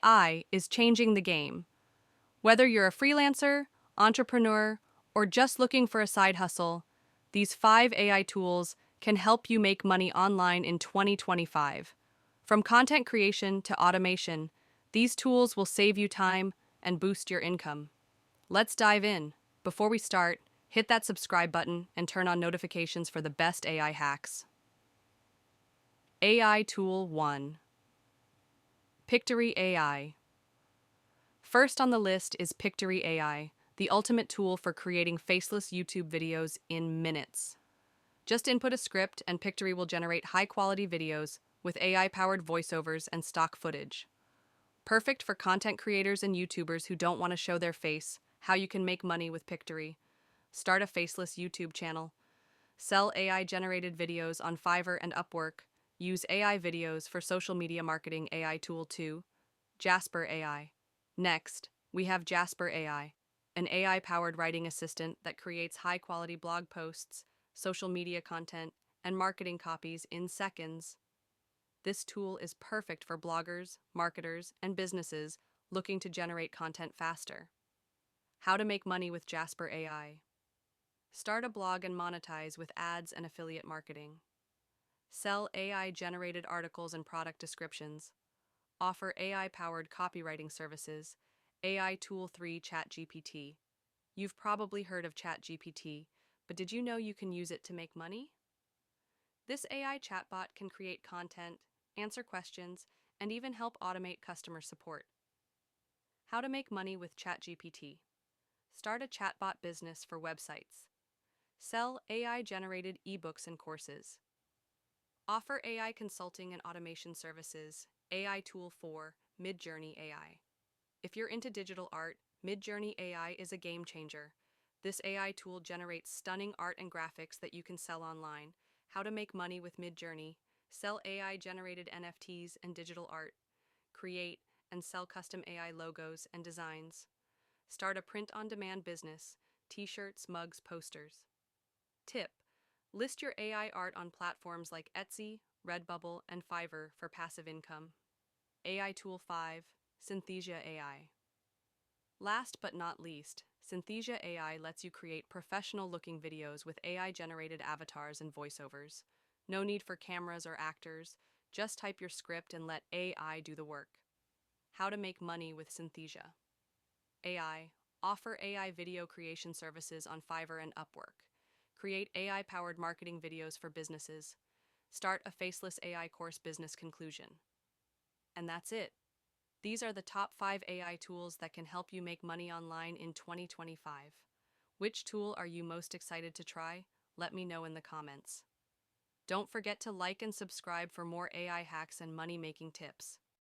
AI is changing the game. Whether you're a freelancer, entrepreneur, or just looking for a side hustle, these 5 AI tools can help you make money online in 2025. From content creation to automation, these tools will save you time and boost your income. Let's dive in. Before we start, hit that subscribe button and turn on notifications for the best AI hacks. AI Tool 1. Pictory AI. First on the list is Pictory AI, the ultimate tool for creating faceless YouTube videos in minutes. Just input a script and Pictory will generate high-quality videos with AI-powered voiceovers and stock footage. Perfect for content creators and YouTubers who don't want to show their face. How you can make money with Pictory. Start a faceless YouTube channel. Sell AI-generated videos on Fiverr and Upwork. Use AI videos for social media marketing. AI Tool 2. Jasper AI. Next, we have Jasper AI, an AI-powered writing assistant that creates high-quality blog posts, social media content, and marketing copies in seconds. This tool is perfect for bloggers, marketers, and businesses looking to generate content faster. How to make money with Jasper AI. Start a blog and monetize with ads and affiliate marketing. Sell AI-generated articles and product descriptions. Offer AI-powered copywriting services. AI Tool 3 ChatGPT. You've probably heard of ChatGPT, but did you know you can use it to make money? This AI chatbot can create content, answer questions, and even help automate customer support. How to make money with ChatGPT. Start a chatbot business for websites. Sell AI-generated ebooks and courses. Offer AI consulting and automation services. AI Tool 4 Midjourney AI. If you're into digital art, Midjourney AI is a game changer. This AI tool generates stunning art and graphics that you can sell online. How to make money with Midjourney. Sell AI-generated NFTs and digital art. Create and sell custom AI logos and designs. Start a print-on-demand business. T-shirts, mugs, posters. Tip: list your AI art on platforms like Etsy, Redbubble, and Fiverr for passive income. AI Tool 5 Synthesia AI. Last but not least, Synthesia AI lets you create professional-looking videos with AI-generated avatars and voiceovers. No need for cameras or actors. Just type your script and let AI do the work. How to make money with Synthesia. AI. Offer AI video creation services on Fiverr and Upwork. Create AI-powered marketing videos for businesses. Start a faceless AI course business conclusion. And that's it. These are the top 5 AI tools that can help you make money online in 2025. Which tool are you most excited to try? Let me know in the comments. Don't forget to like and subscribe for more AI hacks and money-making tips.